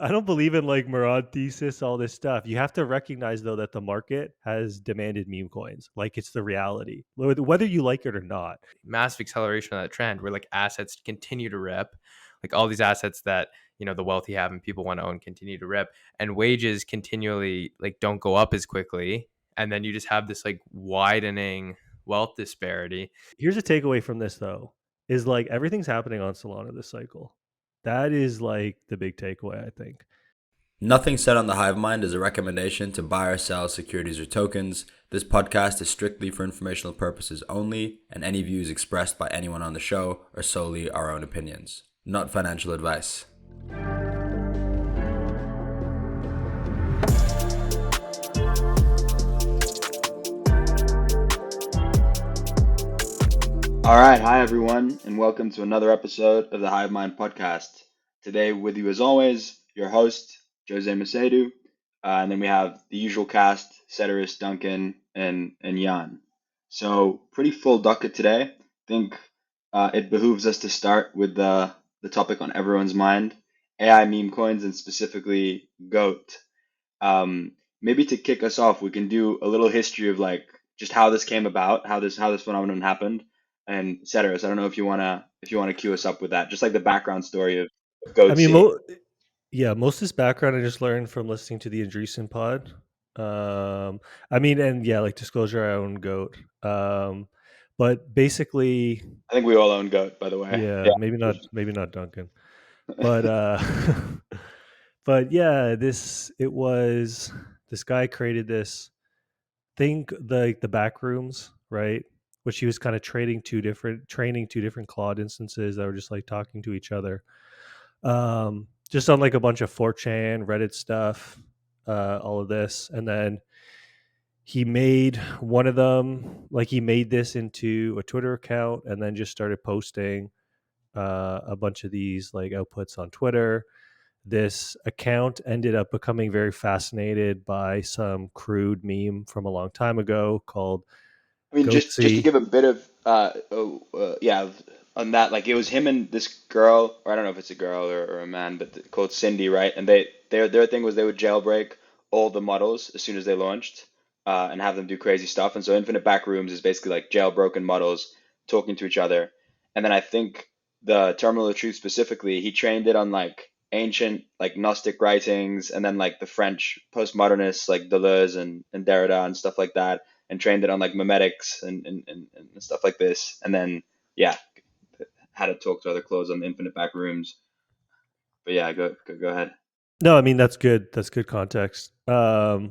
I don't believe in like Murad thesis, all this stuff. You have to recognize though that the market has demanded meme coins. Like it's the reality, whether you like it or not. Massive acceleration of that trend where like assets continue to rip, like all these assets that the wealthy have and people want to own continue to rip, and wages continually like don't go up as quickly, and then you just have this like widening wealth disparity. Here's a takeaway from this though, is like everything's happening on Solana this cycle. That is like the big takeaway, I think. Nothing said on the Hivemind is a recommendation to buy or sell securities or tokens. This podcast is strictly for informational purposes only, and any views expressed by anyone on the show are solely our own opinions, not financial advice. All right, hi everyone, and welcome to another episode of the Hivemind podcast. Today, with you as always, your host Jose Macedo, and then we have the usual cast: Ceteris, Duncan, and Jan. So, pretty full docket today. I think it behooves us to start with the topic on everyone's mind: AI meme coins, and specifically GOAT. Maybe to kick us off, we can do a little history of like just how this came about, how this phenomenon happened, and Ceteris. I don't know if you wanna cue us up with that, just like the background story of I mean, Goatsy. most of this background I just learned from listening to the Andreessen pod. I mean, and yeah, like disclosure, I own Goat. But basically, I think we all own Goat, by the way. yeah, maybe not Duncan, but but yeah, this guy created this thing, the back rooms, right? Which he was kind of training two different Claude instances that were just like talking to each other. Just on like a bunch of 4chan, Reddit stuff, all of this. And then he made one of them, like he made this into a Twitter account and then just started posting a bunch of these like outputs on Twitter. This account ended up becoming very fascinated by some crude meme from a long time ago called I mean, just to Goatsy. give a bit of yeah, on that, like it was him and this girl, or I don't know if it's a girl or a man, but called Cindy, right? And their thing was they would jailbreak all the models as soon as they launched, and have them do crazy stuff. And so Infinite Backrooms is basically like jailbroken models talking to each other. And then I think the Terminal of Truth specifically, he trained it on like ancient like Gnostic writings, and then like the French postmodernists like Deleuze and Derrida and stuff like that, and trained it on like memetics and stuff like this. And then, yeah, had it talk to other clothes on the Infinite Back Rooms. But yeah, go ahead. No, I mean that's good. That's good context. So,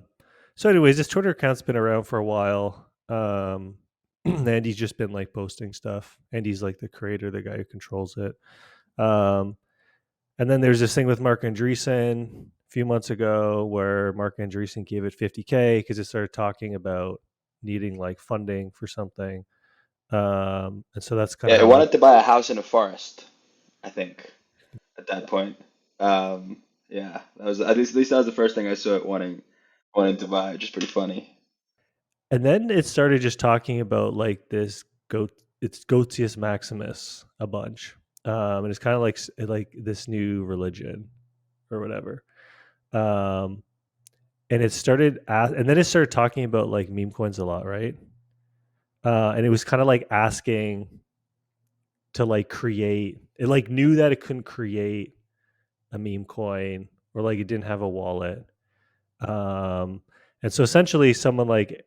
anyways, this Twitter account's been around for a while. And he's just been like posting stuff. And he's like the creator, the guy who controls it. Um, and then there's this thing with Mark Andreessen a few months ago where Mark Andreessen gave it 50K because it started talking about needing like funding for something. And so that's kind Yeah, of it how that. wanted to buy a house in a forest, I think, at that point. Yeah, that was at least that was the first thing I saw it wanting to buy, which is pretty funny. And then it started just talking about like this goat. It's Goatius Maximus a bunch, and it's kind of like this new religion or whatever. Um, and and then it started talking about like meme coins a lot, right? And it was kind of like asking to like create. It like knew that it couldn't create a meme coin or like it didn't have a wallet. And so essentially, someone like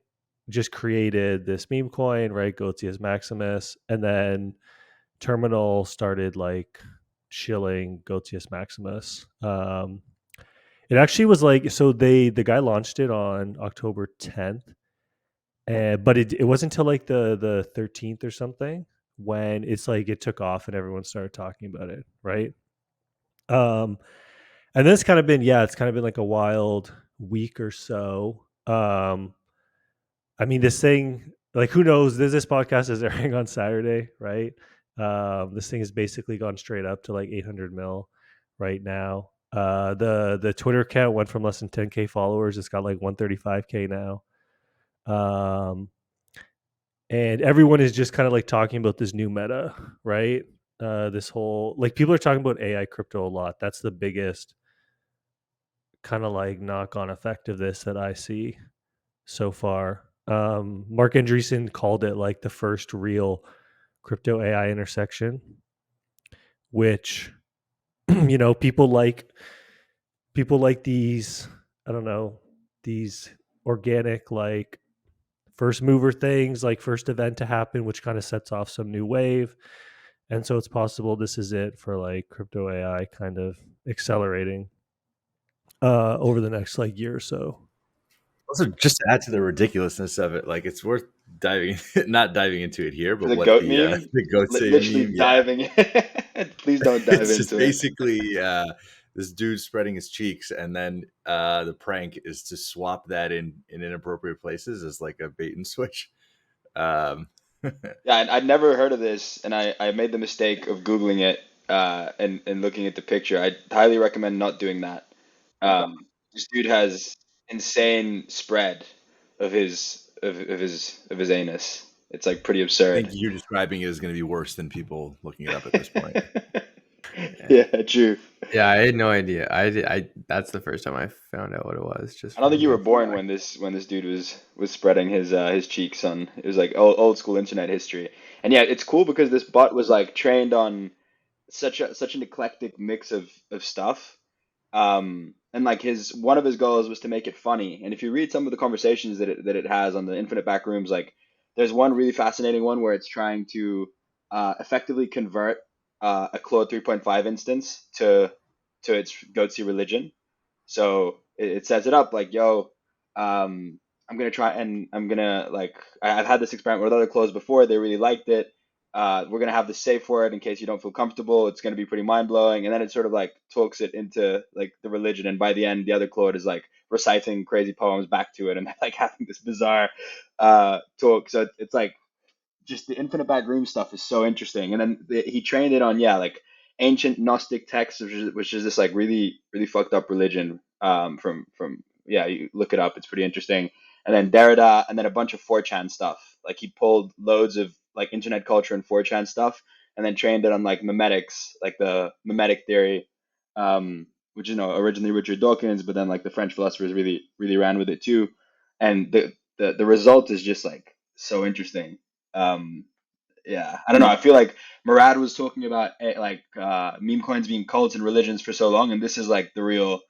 just created this meme coin, right? Goatius Maximus, and then Terminal started like shilling Goatius Maximus. It actually was like so the guy launched it on October 10th, but it wasn't until like the 13th or something when it's like it took off and everyone started talking about it, right? Um, and then it's kind of been like a wild week or so. I mean, this thing, like, who knows? This podcast is airing on Saturday, right? This thing has basically gone straight up to like 800 mil right now. The Twitter account went from less than 10K followers. It's got like 135K now. Um, and everyone is just kind of like talking about this new meta, right? This whole like people are talking about AI crypto a lot. That's the biggest kind of like knock-on effect of this that I see so far. Mark Andreessen called it like the first real crypto AI intersection, which people like these, I don't know, these organic like first mover things, like first event to happen, which kind of sets off some new wave. And so it's possible this is it for like crypto AI kind of accelerating over the next like year or so. Also, just to add to the ridiculousness of it, like it's worth not diving into it here, but The what goat meme, the goat say literally meme, diving. Please don't dive it's just into it. basically this dude spreading his cheeks, and then the prank is to swap that in inappropriate places as like a bait and switch. Yeah, and I'd never heard of this, and I made the mistake of Googling it and looking at the picture. I highly recommend not doing that. This dude has insane spread of his anus. It's like pretty I absurd. think you describing it is going to be worse than people looking it up at this point. Yeah, true. Yeah, I had no idea. I that's the first time I found out what it was. Just I don't think you were from born when this dude was spreading his cheeks on. It was like old school internet history. And yeah, it's cool because this bot was like trained on such an eclectic mix of stuff. And like one of his goals was to make it funny. And if you read some of the conversations that it has on the Infinite Backrooms, like there's one really fascinating one where it's trying to effectively convert a Claude 3.5 instance to its Goatse religion. So it sets it up like, yo, I'm gonna try and I'm gonna like I've had this experiment with other clothes before. They really liked it. We're gonna have the safe word in case you don't feel comfortable. It's gonna be pretty mind blowing, and then it sort of like talks it into like the religion. And by the end, the other Claude is like reciting crazy poems back to it, and like having this bizarre talk. So it's like just the infinite back room stuff is so interesting. And then he trained it on like ancient Gnostic texts, which is this like really fucked up religion. From yeah, you look it up, it's pretty interesting. And then Derrida, and then a bunch of 4chan stuff. Like he pulled loads of like internet culture and 4chan stuff, and then trained it on like memetics, like the memetic theory, which originally Richard Dawkins, but then like the French philosophers really ran with it too. And the result is just like so interesting. Yeah, I don't know. I feel like Murad was talking about like meme coins being cults and religions for so long, and this is like the real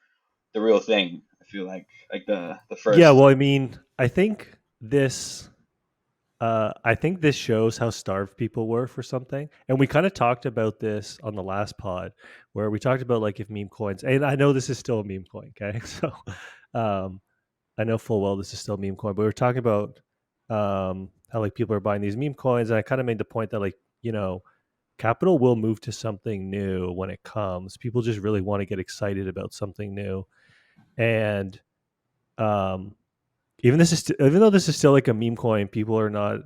thing. I feel like the first. Yeah, well, I mean, I think this shows how starved people were for something. And we kind of talked about this on the last pod where we talked about like if meme coins, and I know this is still a meme coin, okay? So I know full well this is still a meme coin, but we were talking about how like people are buying these meme coins, and I kind of made the point that like, capital will move to something new when it comes. People just really want to get excited about something new. And even though this is still like a meme coin, people are not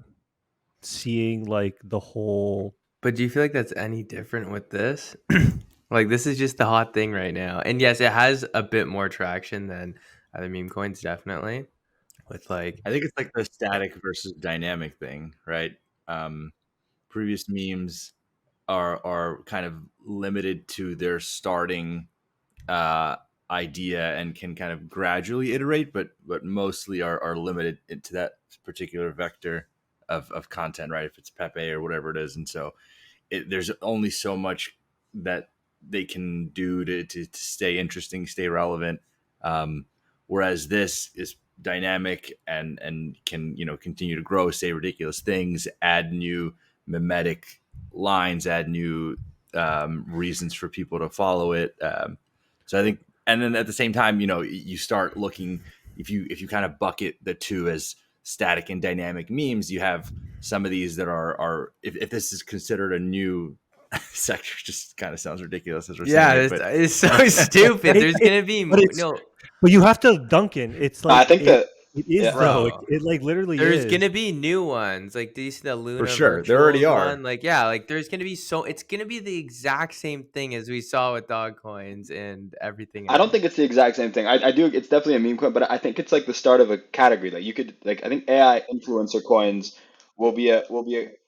seeing like the whole. But do you feel like that's any different with this? Like this is just the hot thing right now. And yes, it has a bit more traction than other meme coins, definitely. With like I think it's like the static versus dynamic thing, right? Previous memes are kind of limited to their starting idea and can kind of gradually iterate, but mostly are limited to that particular vector of content, right? If it's Pepe or whatever it is. And so there's only so much that they can do to stay interesting, stay relevant. Whereas this is dynamic and can continue to grow, say ridiculous things, add new memetic lines, add new reasons for people to follow it. So I think, and then at the same time, you start looking, if you kind of bucket the two as static and dynamic memes, you have some of these that are if this is considered a new sector, just kind of sounds ridiculous as we're saying it, but it's so stupid. There's gonna be But you have to, Duncan. It's like I think that it is yeah. though. Bro. It like literally There's is. gonna be new ones. Like do you see the Luna for sure there Virtuals already are. one? Like yeah, like there's gonna be it's gonna be the exact same thing as we saw with dog coins and everything else. I don't think it's the exact same thing. I do. It's definitely a meme coin, but I think it's like the start of a category. Like you could like I think AI influencer coins will be a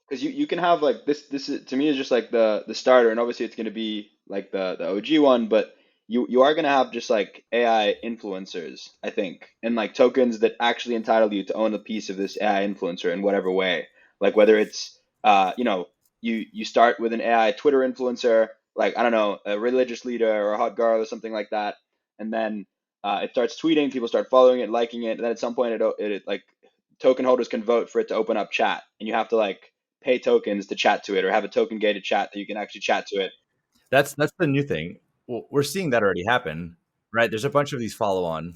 because you can have like this is to me is just like the starter, and obviously it's going to be like the OG one. But you are gonna have just like AI influencers, I think, and like tokens that actually entitle you to own a piece of this AI influencer in whatever way. Like whether it's you start with an AI Twitter influencer, like I don't know, a religious leader or a hot girl or something like that, and then it starts tweeting, people start following it, liking it, and then at some point it like token holders can vote for it to open up chat, and you have to like pay tokens to chat to it or have a token gated chat that you can actually chat to it. That's the new thing. Well, we're seeing that already happen, right? There's a bunch of these follow-on,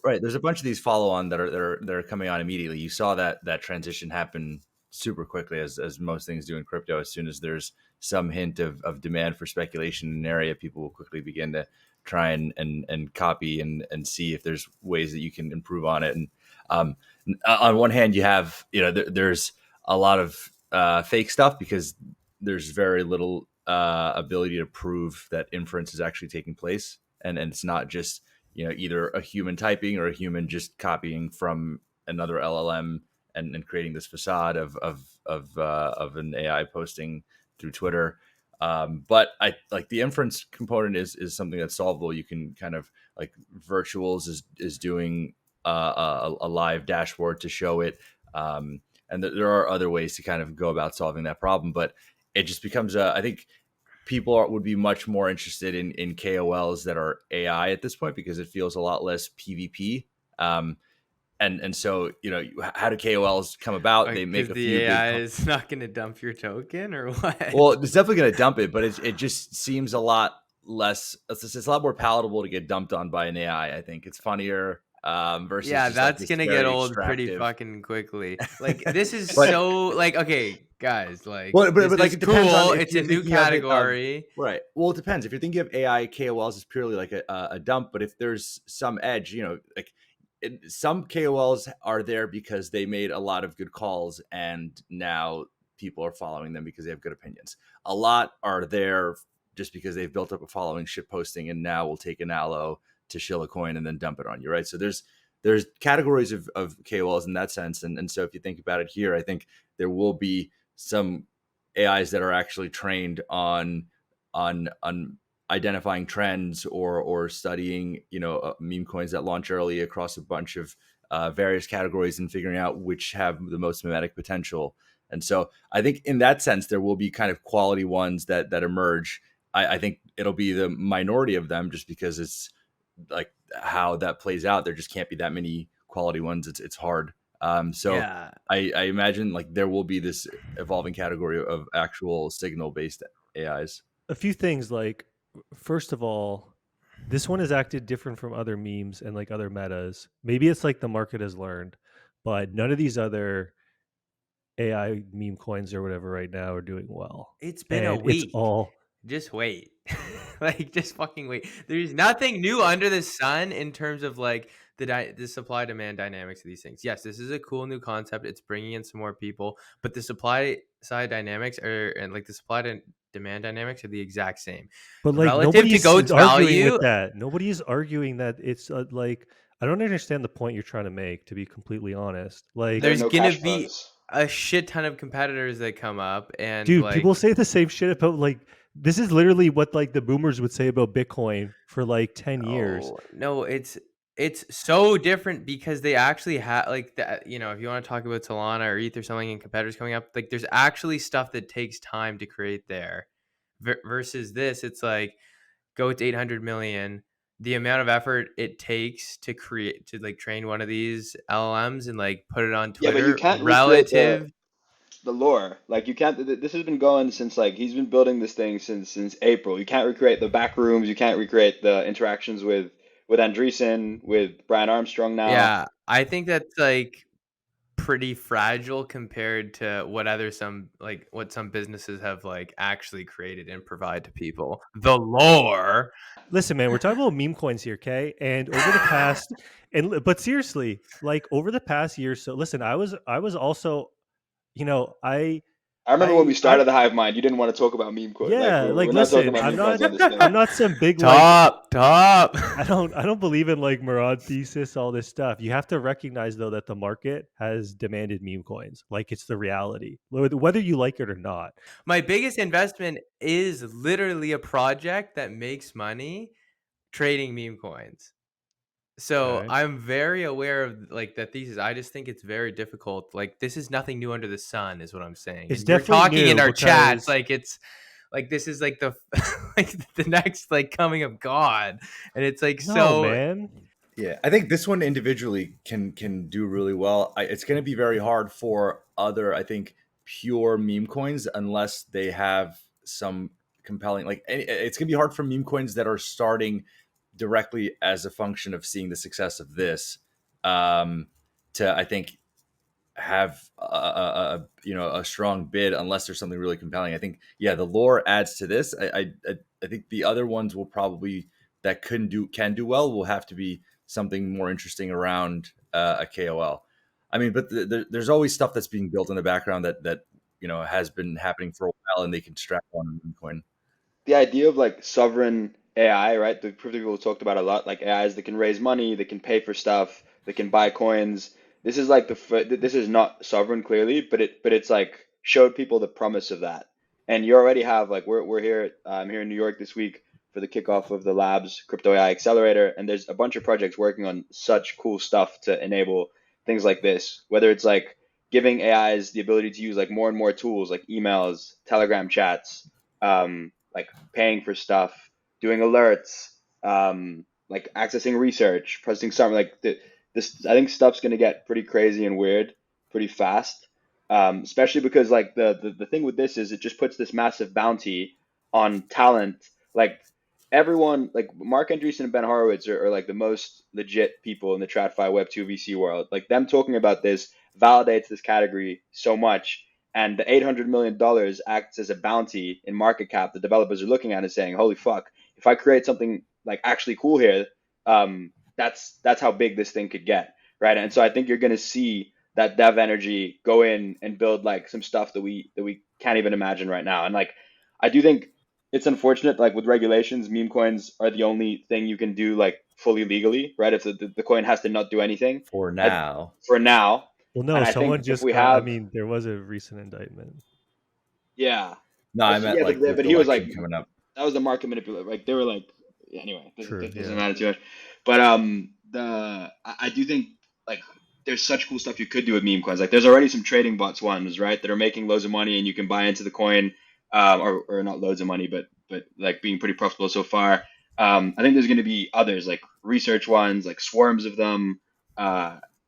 right? There's a bunch of these follow-on that are coming on immediately. You saw that transition happen super quickly, as most things do in crypto. As soon as there's some hint of demand for speculation in an area, people will quickly begin to try and copy and see if there's ways that you can improve on it. And on one hand, you have there's a lot of fake stuff because there's very little ability to prove that inference is actually taking place, and it's not just either a human typing or a human just copying from another LLM and creating this facade of an AI posting through Twitter. But I like the inference component is something that's solvable. You can kind of like Virtuals is doing a live dashboard to show it. And there are other ways to kind of go about solving that problem, but it just becomes I think people would be much more interested in KOLs that are AI at this point because it feels a lot less PvP. And so how do KOLs come about? Like, they make a the few AI big. is not going to dump your token or what? Well, it's definitely going to dump it, but it just seems a lot less. It's a lot more palatable to get dumped on by an AI. I think it's funnier. Versus Yeah, just like that's this gonna very get old pretty extractive. fucking quickly. Like this is But- so like okay, guys, like But this like is it depends on cool. if It's you're a new thinking of it, category. right. Well, it depends. If you're thinking of AI KOLs as purely like a dump, but if there's some edge, like some KOLs are there because they made a lot of good calls and now people are following them because they have good opinions. A lot are there just because they've built up a following shit posting and now will take an allo to shill a coin and then dump it on you, right? So there's categories of KOLs in that sense. And so if you think about it here, I think there will be some AIs that are actually trained on identifying trends or studying, meme coins that launch early across a bunch of various categories and figuring out which have the most memetic potential. And so I think in that sense, there will be kind of quality ones that emerge. I think it'll be the minority of them just because it's like how that plays out. There just can't be that many quality ones. It's hard. So Yeah. I imagine like there will be this evolving category of actual signal based AIs. A few things, like, first of all, this one has acted different from other memes and like other metas. Maybe it's like the market has learned, but none of these other AI meme coins or whatever right now are doing well. It's been a And week. it's all Just wait. Like just fucking wait. There's nothing new under the sun in terms of like the supply demand dynamics of these things. Yes, this is a cool new concept. It's bringing in some more people, but the supply side dynamics and like the supply and demand dynamics are the exact same. But like Relative to nobody's Goat's arguing value, with that. Nobody's arguing that it's like, I don't understand the point you're trying to make, to be completely honest. Like, There are there's no gonna cash be flows. a shit ton of competitors that come up and dude, like people say the same shit about like, this is literally what like the boomers would say about Bitcoin for like 10 years. No, it's so different because they actually have like that. If you want to talk about Solana or ETH or something and competitors coming up, like there's actually stuff that takes time to create there. Versus this, it's like go to 800 million. The amount of effort it takes to train one of these LLMs and like put it on Yeah, but you Twitter can't recreate relative. the lore. Like you can't. This has been going since like he's been building this thing since April. You can't recreate the back rooms. You can't recreate the interactions with Andreessen, with Brian Armstrong now. Yeah, I think that's like pretty fragile compared to what some businesses have like actually created and provide to people. The lore. Listen, man, we're talking about meme coins here, okay? And over the past, but seriously, like over the past year, so listen, I was also, I remember when we I started the Hivemind, you didn't want to talk about meme coin. yeah, like we're not talking listen, about I'm meme coins on this I'm thing. not some big like Top. I don't believe in like Murad thesis, all this stuff. You have to recognize though that the market has demanded meme coins. Like it's the reality, whether you like it or not. My biggest investment is literally a project that makes money trading meme coins. So Okay. I'm very aware of like that thesis. I just think it's very difficult. Like this is nothing new under the sun, is what I'm saying. It's And we're definitely talking in new our chats because like it's like this is like the like the next like coming of God, and it's like no, so. man. Yeah, I think this one individually can do really well. It's going to be very hard for other, I think, pure meme coins unless they have some compelling. Like it's going to be hard for meme coins that are starting directly as a function of seeing the success of this to, I think, have a strong bid unless there's something really compelling. I think the lore adds to this. I think the other ones will probably that can do well will have to be something more interesting around a KOL. I mean, but there's always stuff that's being built in the background that has been happening for a while, and they can strap on a coin. The idea of like sovereign AI, right? The people talked about a lot, like AIs that can raise money, that can pay for stuff, that can buy coins. This is like this is not sovereign clearly, but it's like showed people the promise of that. And you already have like we're here I'm here in New York this week for the kickoff of the Labs Crypto AI Accelerator, and there's a bunch of projects working on such cool stuff to enable things like this. Whether it's like giving AIs the ability to use like more and more tools like emails, Telegram chats, like paying for stuff, doing alerts, like accessing research, posting something like this. I think stuff's gonna get pretty crazy and weird pretty fast, especially because like the thing with this is it just puts this massive bounty on talent. Like everyone, like Mark Andreessen and Ben Horowitz are like the most legit people in the TradFi Web2 VC world. Like them talking about this validates this category so much, and the $800 million acts as a bounty in market cap. The developers are looking at it saying, "Holy fuck! If I create something like actually cool here, that's how big this thing could get, right?" And so I think you're going to see that dev energy go in and build like some stuff that we can't even imagine right now. And like I do think it's unfortunate, like with regulations, meme coins are the only thing you can do like fully legally, right? If the coin has to not do anything For I, now. for now. Well, no, And I someone think if just we got. I have, mean, there was a recent indictment. yeah, No, I meant yeah, like with but the he was like, election coming up. that was the market manipulator. Like they were like, yeah, anyway, True. doesn't Yeah. matter too much. But I do think like there's such cool stuff you could do with meme coins. Like there's already some trading bots ones, right, that are making loads of money and you can buy into the coin, or not loads of money, but like being pretty profitable so far. I think there's going to be others like research ones, like swarms of them.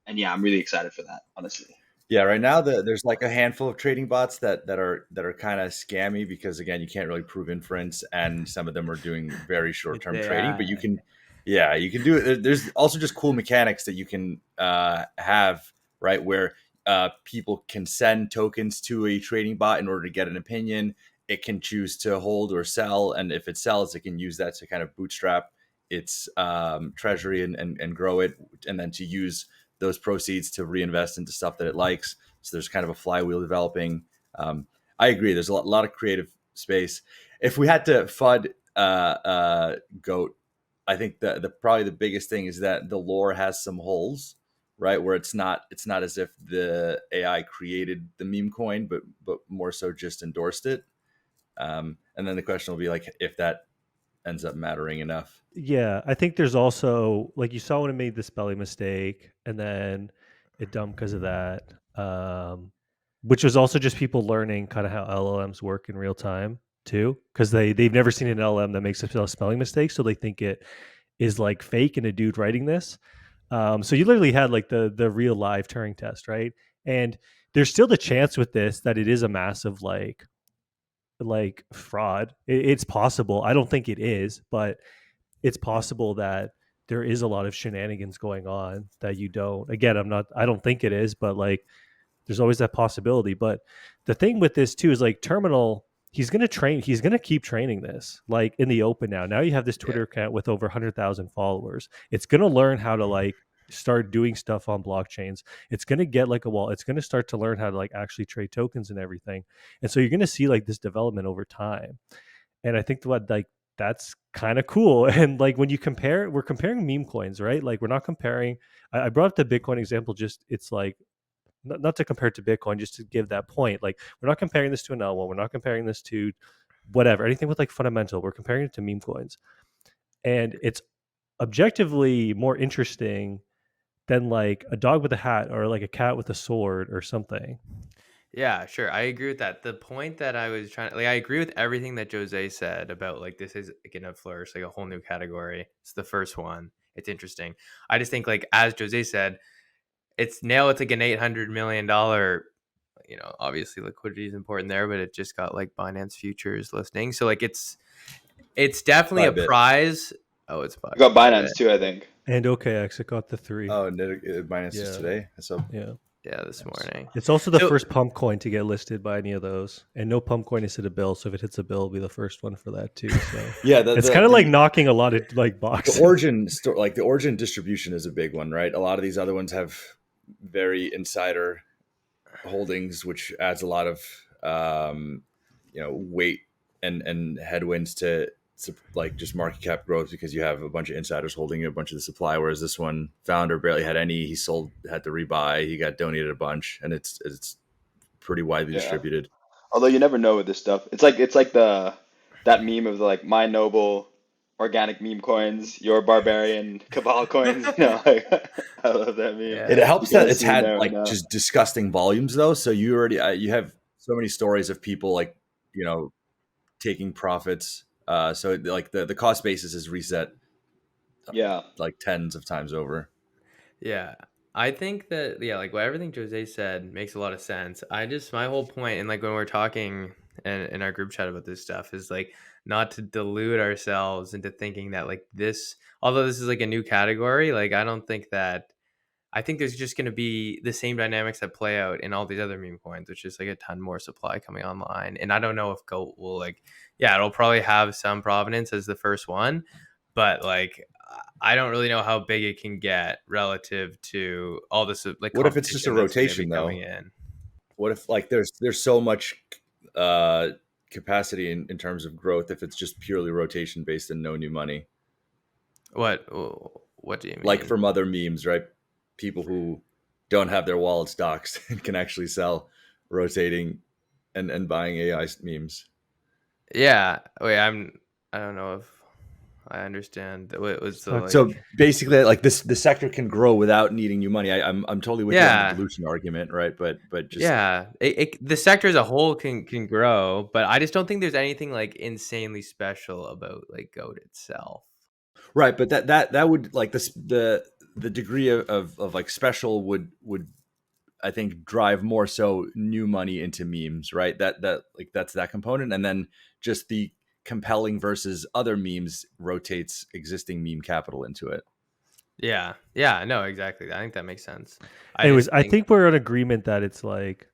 And yeah, I'm really excited for that, honestly. Yeah, right now there's like a handful of trading bots that are kind of scammy because again you can't really prove inference and some of them are doing very short It's term trading. But AI. you can do it. There's also just cool mechanics that you can have right where people can send tokens to a trading bot in order to get an opinion. It can choose to hold or sell, and if it sells, it can use that to kind of bootstrap its treasury and grow it, and then to use those proceeds to reinvest into stuff that it likes. So there's kind of a flywheel developing. I agree. There's a lot of creative space. If we had to FUD GOAT, I think the probably the biggest thing is that the lore has some holes, right? Where it's not as if the AI created the meme coin, but more so just endorsed it. And then the question will be like if that ends up mattering enough. Yeah, I think there's also like you saw when it made the spelling mistake, and then it dumped because of that, which was also just people learning kind of how LLMs work in real time too, because they've never seen an LLM that makes a spelling mistake, so they think it is like fake and a dude writing this. So you literally had like the real live Turing test, right? And there's still the chance with this that it is a massive like fraud. It's possible. I don't think it is, but it's possible that there is a lot of shenanigans going on that you don't. Again, I don't think it is, but like there's always that possibility. But the thing with this too is like Terminal, he's going to keep training this like in the open now. Now you have this Twitter account with over 100,000 followers. It's going to learn how to like start doing stuff on blockchains. It's going to get like a wall. It's going to start to learn how to like actually trade tokens and everything. And so you're going to see like this development over time. And I think what like that's kind of cool. And like when we're comparing meme coins, right? Like we're not comparing. I brought up the Bitcoin example. Just it's like not to compare it to Bitcoin, just to give that point. Like we're not comparing this to an L1. We're not comparing this to whatever anything with like fundamental. We're comparing it to meme coins, and it's objectively more interesting than like a dog with a hat or like a cat with a sword or something. Yeah, sure. I agree with that. The point that I was trying, like, I agree with everything that Jose said about like this is gonna flourish, like a whole new category. It's the first one. It's interesting. I just think, like, as Jose said, it's like an $800 million. Obviously liquidity is important there, but it just got like Binance futures listing, so like it's definitely a Bybit. prize. Oh, it's You got Binance too, I think. And OKX, it got the 3. Oh, and Binance Yeah. is today. So Yeah. Yeah, this morning. It's also the So- first pump coin to get listed by any of those, and no pump coin has hit a bill. So if it hits a bill, it'll be the first one for that too. So yeah, it's kind of like knocking a lot of like boxes. the origin distribution is a big one, right? A lot of these other ones have very insider holdings, which adds a lot of weight and headwinds to like just market cap growth, because you have a bunch of insiders holding a bunch of the supply, whereas this one founder barely had any. He had to rebuy, he got donated a bunch, and it's pretty widely distributed. Although you never know with this stuff. It's like that meme of the, like, my noble organic meme coins, your barbarian cabal coins. I love that meme. Yeah. It helps that it's had right like now. just disgusting volumes though. So you already you have so many stories of people like taking profits. So like the cost basis is reset. Yeah. Like tens of times over. Yeah. I think that, like what everything Jose said makes a lot of sense. My whole point, and like when we're talking in our group chat about this stuff, is like not to delude ourselves into thinking that like this, although this is like a new category, like I think there's just going to be the same dynamics that play out in all these other meme coins, which is like a ton more supply coming online. And I don't know if GOAT will it'll probably have some provenance as the first one, but like I don't really know how big it can get relative to all this. Like, what if it's just a rotation though? In. What if like there's so much capacity in terms of growth if it's just purely rotation based and no new money? What do you mean? Like from other memes, right? People who don't have their wallets doxed and can actually sell rotating and buying AI memes. Yeah. Wait, I don't know if I understand. What was the so basically like the sector can grow without needing new money. I'm totally with you on the dilution argument, right? But just the sector as a whole can grow, but I just don't think there's anything like insanely special about like GOAT itself. Right, but that would like the degree of like special would I think drive more so new money into memes, right? That like that's that component, and then just the compelling versus other memes rotates existing meme capital into it. Yeah, no, exactly. I think that makes sense. Anyways, I think we're in agreement that it's like,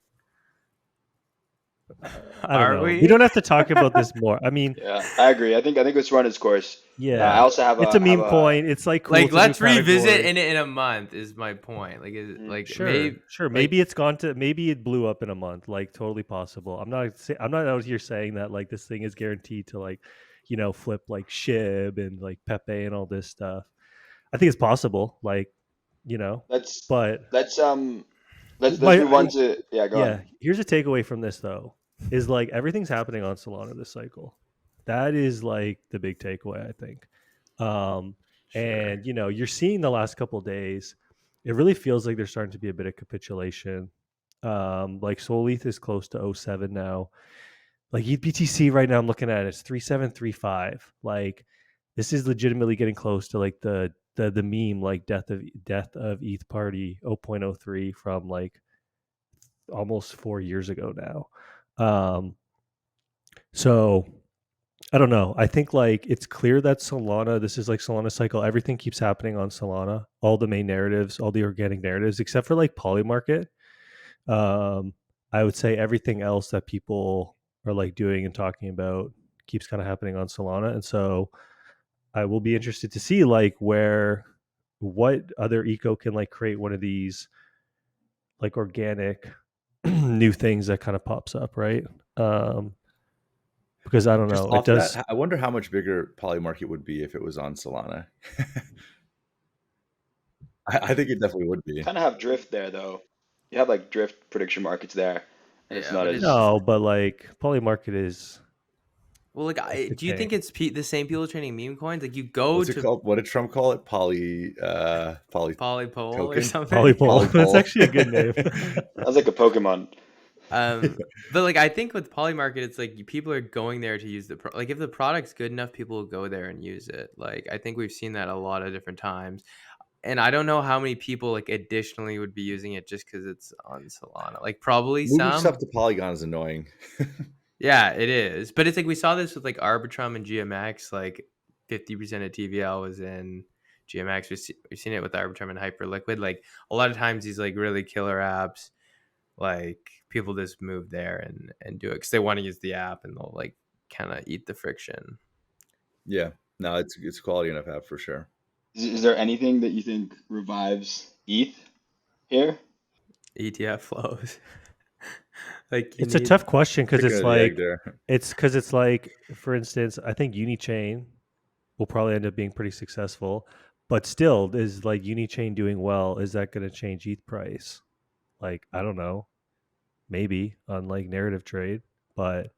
I don't know. We don't have to talk about this more. I mean, yeah, I agree. I think it's run its course. Yeah, I also have it's a meme coin. It's like cool. Like let's revisit in a month. Is my point. Like sure. Maybe it's gone to. Maybe it blew up in a month. Like totally possible. I'm not out here saying that like this thing is guaranteed to like, flip like SHIB and like Pepe and all this stuff. I think it's possible. Like, let's do one to go on. Here's a takeaway from this though, is like everything's happening on Solana this cycle. That is like the big takeaway, I think. And you're seeing the last couple of days, it really feels like there's starting to be a bit of capitulation. Like Sol ETH is close to 07 now. Like ETH right now, I'm looking at it, it's 3735. Like this is legitimately getting close to like the meme, like death of ETH party 0.03 from like almost 4 years ago now. So I don't know. I think like it's clear that Solana, this is like Solana cycle. Everything keeps happening on Solana. All the main narratives, all the organic narratives, except for like Polymarket. I would say everything else that people are like doing and talking about keeps kind of happening on Solana. And so I will be interested to see like what other eco can like create one of these like organic new things that kind of pops up, right? Because I don't know. It does. I wonder how much bigger Polymarket would be if it was on Solana. I think it definitely would be. Kind of have drift there though. You have like drift prediction markets there. And it's not as no, but like Polymarket is. Well, like, It's the do you think king. it's the same people trading meme coins? Like, you go What's it to called? What did Trump call it? Poly Polypole or token? something. Polypole. That's Polypole. actually a good name. Sounds like a Pokemon. But like, I think with Poly Market, it's like people are going there to use like, if the product's good enough, people will go there and use it. Like, I think we've seen that a lot of different times. And I don't know how many people like additionally would be using it just because it's on Solana. Like, probably Moving some. stuff to Polygon is annoying. Yeah, it is. But it's like we saw this with like Arbitrum and GMX. Like 50% of TVL was in GMX. We've seen it with Arbitrum and Hyperliquid. Like a lot of times these like really killer apps, like people just move there and do it because they want to use the app and they'll like kind of eat the friction. Yeah, no, it's a quality enough app for sure. Is there anything that you think revives ETH here? ETF flows. Like It's a tough question because Chicken it's or the egg like there. for instance, I think Unichain will probably end up being pretty successful, but still, is like Unichain doing well? Is that going to change ETH price? Like, I don't know, maybe on like narrative trade, but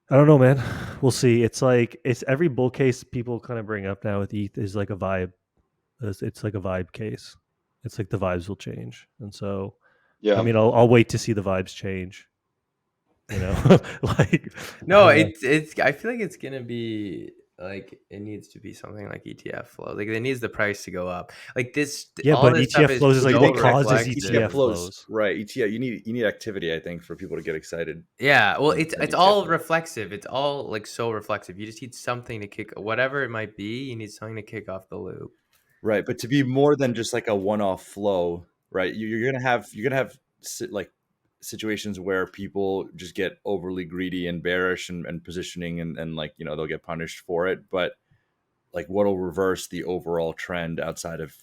I don't know, man. We'll see. It's like it's every bull case people kind of bring up now with ETH is like a vibe. It's like a vibe case. It's like the vibes will change, and so I Yeah. mean, I'll wait to see the vibes change. You know, like no, it's. I feel like it's gonna be like it needs to be something like ETF flow. Like it needs the price to go up. Like this, yeah, all but this stuff ETF is flows is like so what causes reflexive. ETF flows. Right? ETF, you need activity, I think, for people to get excited. Yeah, well, And it's ETF all flows. reflexive. It's all like so reflexive. You just need something to kick whatever it might be. You need something to kick off the loop. Right, but to be more than just like a one-off flow, right? You're gonna have like situations where people just get overly greedy and bearish and positioning and like they'll get punished for it. But like what'll reverse the overall trend outside of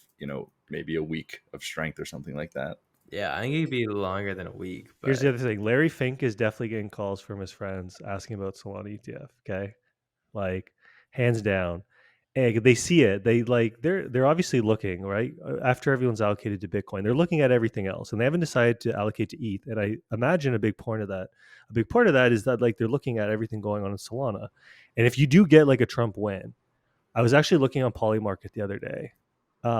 maybe a week of strength or something like that. Yeah, I think it could be longer than a week. But Here's the other thing: Larry Fink is definitely getting calls from his friends asking about Solana ETF. Okay, like hands down. And they see it. They're obviously looking right after everyone's allocated to Bitcoin. They're looking at everything else, and they haven't decided to allocate to ETH. And I imagine a big part of that is that like they're looking at everything going on in Solana. And if you do get like a Trump win, I was actually looking on Polymarket the other day.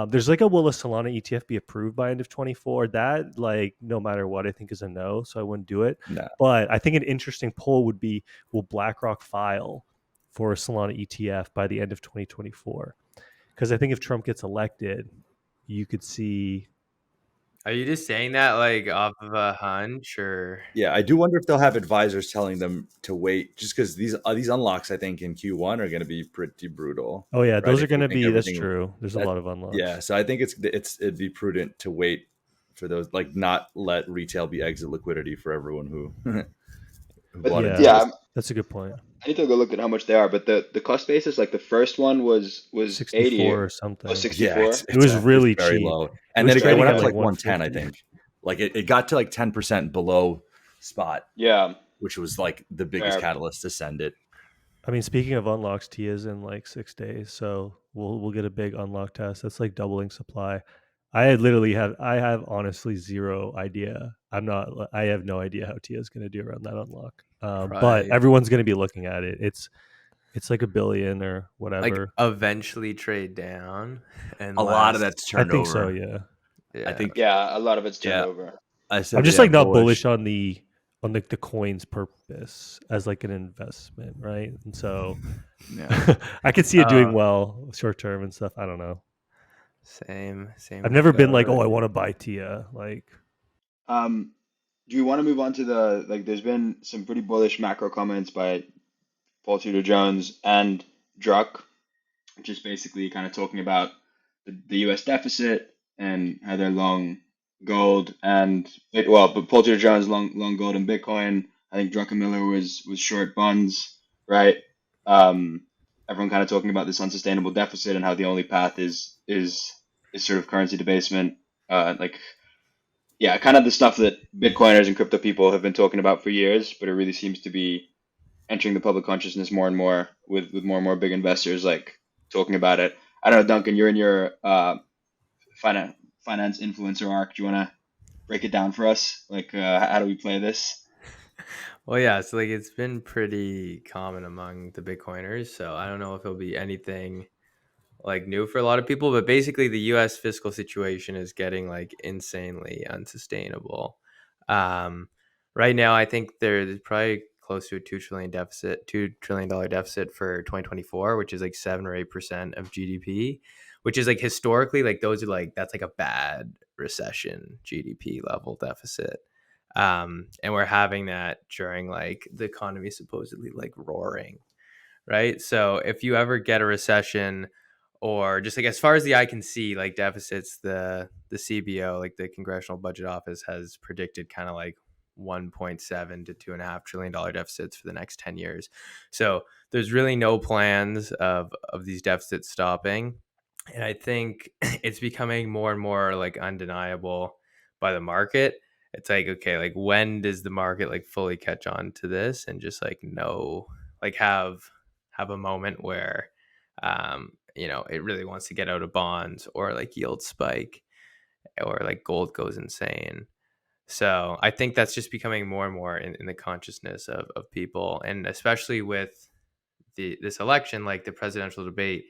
There's like a will a Solana ETF be approved by end of 24? That like no matter what I think is a no, so I wouldn't do it. No. But I think an interesting poll would be: will BlackRock file for a Solana ETF by the end of 2024? Because I think if Trump gets elected, you could see. are you just saying that like off of a hunch or? Yeah, I do wonder if they'll have advisors telling them to wait, just because these unlocks I think in Q1 are going to be pretty brutal. Oh yeah, right? those are If you going to think be. That's everything- true. There's a that- lot of unlocks. Yeah, so I think it'd be prudent to wait for those, like not let retail be exit liquidity for everyone who But bought yeah, into yeah, this. that's a good point. I need to go look at how much they are. But the cost basis, like the first one was 64 80 or something. oh, Yeah, 64. it's was really very cheap. low, It and was then it trading went at up to like like 110, I 150. think. Like it got to like 10% below spot, Yeah, which was like the biggest fair. catalyst to send it. I mean, speaking of unlocks, Tia's in like 6 days, so we'll get a big unlock test. That's like doubling supply. I have honestly zero idea. I have no idea how Tia's going to do around that unlock. But Right. everyone's going to be looking at it. It's like $1 billion or Like whatever. eventually trade down and A lot of less- that's I turned think over. so. Yeah. Yeah. I think Yeah, a lot of it's turned Yeah. over. I said I'm just yeah, like not bullish on the coin's purpose as like an investment, right? And so Yeah. I could see it doing well short term and stuff. I don't know. Same. I've never been like, oh, I want to buy Tia. Like, Do we want to move on to there's been some pretty bullish macro comments by Paul Tudor Jones and Druck, just basically kind of talking about the US deficit and how they're long gold but Paul Tudor Jones long gold and Bitcoin. I think Druckenmiller was short bonds, right? Everyone kind of talking about this unsustainable deficit and how the only path is sort of currency debasement. Yeah, kind of the stuff that Bitcoiners and crypto people have been talking about for years, but it really seems to be entering the public consciousness more and more with more and more big investors like talking about it. I don't know, Duncan, you're in your finance influencer arc. Do you want to break it down for us? Like, how do we play this? Well, yeah, so like it's been pretty common among the Bitcoiners. So I don't know if it'll be anything like new for a lot of people, but basically the US fiscal situation is getting like insanely unsustainable. Um, right now, I think there's probably close to a $2 trillion deficit for 2024, which is like 7 or 8% of GDP, which is like historically, like those are like, that's like a bad recession GDP level deficit. And we're having that during like the economy supposedly like roaring, right? So if you ever get a recession, or just like as far as the eye can see, like deficits, the CBO, like the Congressional Budget Office, has predicted kind of like 1.7 to $2.5 trillion deficits for the next 10 years. So there's really no plans of these deficits stopping. And I think it's becoming more and more like undeniable by the market. It's like, okay, like when does the market like fully catch on to this and just like know, like have a moment where it really wants to get out of bonds, or like yields spike, or like gold goes insane. So I think that's just becoming more and more in the consciousness of people, and especially with this election, like the presidential debate,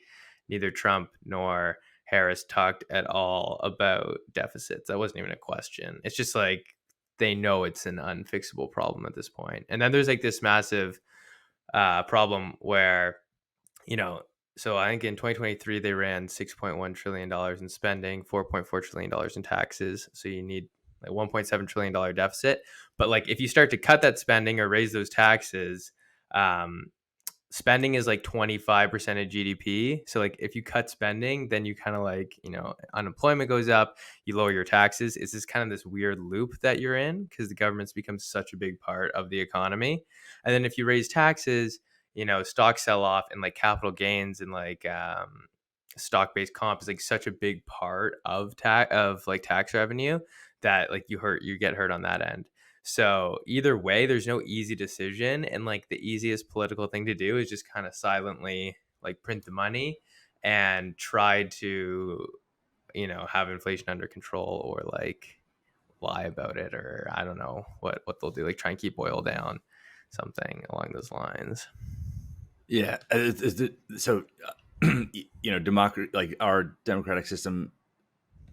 neither Trump nor Harris talked at all about deficits. That wasn't even a question. It's just like they know it's an unfixable problem at this point. And then there's like this massive problem where, you know, so I think in 2023 they ran $6.1 trillion in spending, $4.4 trillion in taxes. So you need like $1.7 trillion deficit. But like if you start to cut that spending or raise those taxes, spending is like 25% of GDP. So like if you cut spending, then you kind of like, unemployment goes up, you lower your taxes. It's just kind of this weird loop that you're in because the government's become such a big part of the economy. And then if you raise taxes, stocks sell off, and like capital gains and like stock-based comp is like such a big part of tax revenue that like you get hurt on that end. So either way, there's no easy decision, and like the easiest political thing to do is just kind of silently like print the money and try to have inflation under control, or like lie about it, or I don't know what they'll do, like try and keep oil down, something along those lines. Yeah. So, democracy, like our democratic system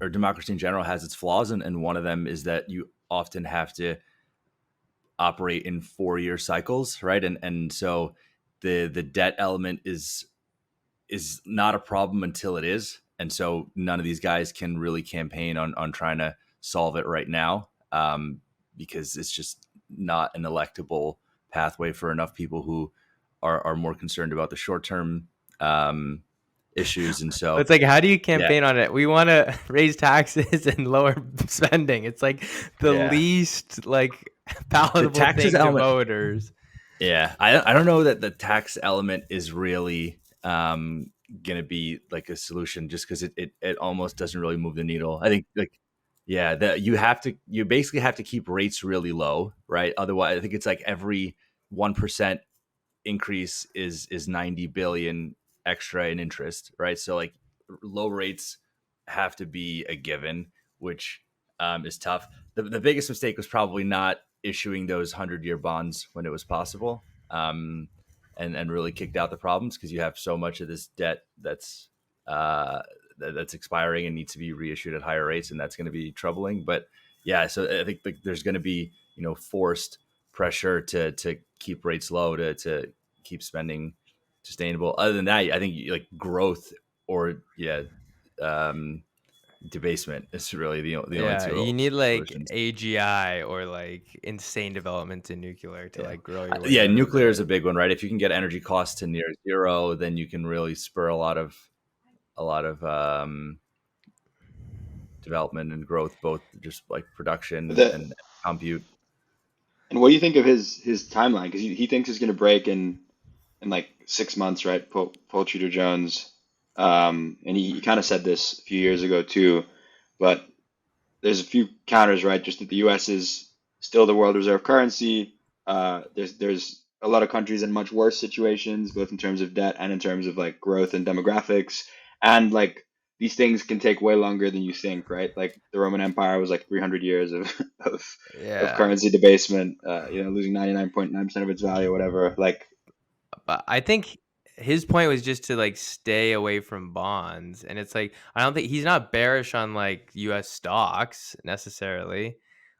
or democracy in general, has its flaws. And one of them is that you often have to operate in 4-year cycles, right? And so the debt element is not a problem until it is. And so none of these guys can really campaign on trying to solve it right now, because it's just not an electable pathway for enough people who are more concerned about the short term issues. And so it's like, how do you campaign on it? We want to raise taxes and lower spending. It's like the least like palatable thing to voters. Yeah, I don't know that the tax element is really going to be like a solution, just because it almost doesn't really move the needle. I think you basically have to keep rates really low, right? Otherwise, I think it's like every 1% increase is 90 billion extra in interest, right? So like low rates have to be a given, which is tough. The biggest mistake was probably not issuing those 100-year bonds when it was possible, and really kicked out the problems, because you have so much of this debt that's expiring and needs to be reissued at higher rates, and that's going to be troubling. But yeah, so I think there's going to be forced pressure to keep rates low, to keep spending sustainable. Other than that, I think like growth or debasement is really the only two. You need like solutions. AGI or like insane development in nuclear to like grow your way. Yeah, nuclear is a big one, right? If you can get energy costs to near zero, then you can really spur a lot of development and growth, both just like production and compute. And what do you think of his timeline? Because he thinks it's going to break in like 6 months, right? Paul Tudor Jones, and he kind of said this a few years ago too. But there's a few counters, right? Just that the U.S. is still the world reserve currency. There's a lot of countries in much worse situations, both in terms of debt and in terms of like growth and demographics. And like these things can take way longer than you think, right? Like the Roman Empire was like 300 years of of Yeah. currency debasement, losing 99.9% of its value, or whatever. Like, But I think his point was just to like stay away from bonds. And it's like, I don't think he's not bearish on like US stocks necessarily.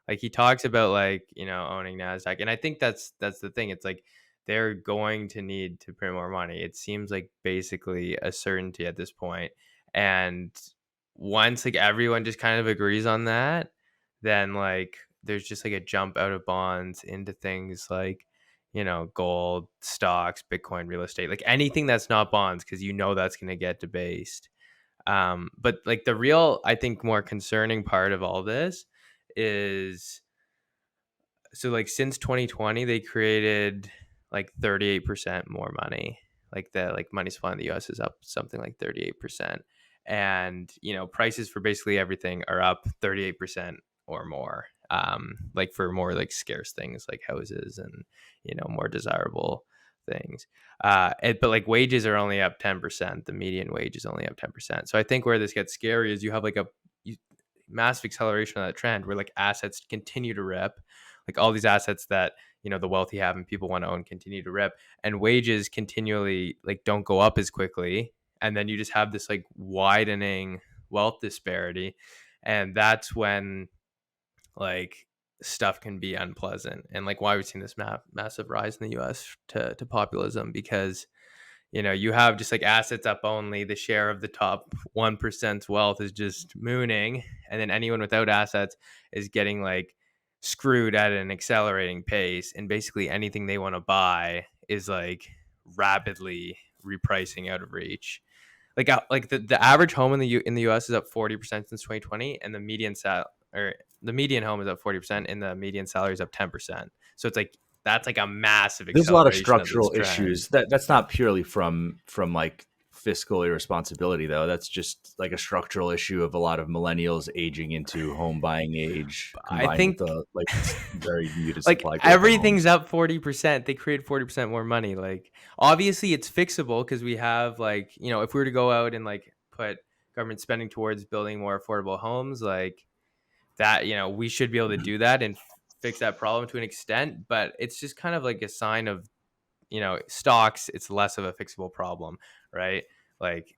Like he talks about like, owning NASDAQ. And I think that's the thing. It's like they're going to need to print more money. It seems like basically a certainty at this point. And once like everyone just kind of agrees on that, then like there's just like a jump out of bonds into things like gold, stocks, Bitcoin, real estate, like anything that's not bonds, because that's going to get debased. But like the real, I think, more concerning part of all this is, so like since 2020, they created like 38% more money. Like the money supply in the US is up something like 38%. And, prices for basically everything are up 38% or more. Like for more like scarce things like houses and, more desirable things. But like wages are only up 10%. The median wage is only up 10%. So I think where this gets scary is you have like a massive acceleration of that trend where like assets continue to rip, like all these assets that the wealthy have and people want to own continue to rip, and wages continually like don't go up as quickly, and then you just have this like widening wealth disparity, and that's when like stuff can be unpleasant, and like why we've seen this massive rise in the US to populism, because you have just like assets up only, the share of the top 1%'s wealth is just mooning. And then anyone without assets is getting like screwed at an accelerating pace. And basically anything they want to buy is like rapidly repricing out of reach. Like the average home in the US is up 40% since 2020, and the median home is up 40%, and the median salary is up 10%. So it's like that's like a massive There's a lot of acceleration of this structural trend. issues. That's not purely from like fiscal irresponsibility, though. That's just like a structural issue of a lot of millennials aging into home buying age, I combined think with the like very muted like supply growth of everything's homes. up 40%. They create 40% more money. Like obviously it's fixable because we have like, if we were to go out and like put government spending towards building more affordable homes, like that, we should be able to do that and fix that problem to an extent. But it's just kind of like a sign of, stocks, it's less of a fixable problem, right? Like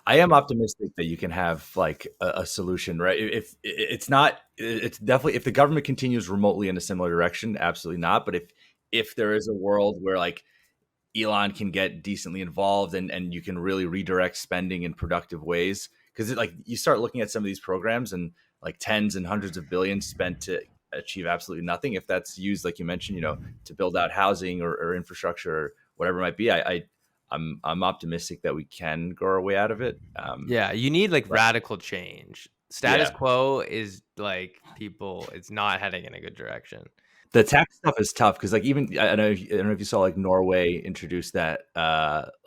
I am optimistic that you can have like a solution, right? If it's not, it's definitely, if the government continues remotely in a similar direction, absolutely not. But if there is a world where like Elon can get decently involved and you can really redirect spending in productive ways, because like you start looking at some of these programs and like tens and hundreds of billions spent to achieve absolutely nothing. If that's used, like you mentioned, to build out housing or infrastructure or whatever it might be, I'm optimistic that we can grow our way out of it. yeah, you need like But radical change. Status yeah, quo is like it's not heading in a good direction. the tax stuff is tough because like even I don't know if you saw like Norway introduced that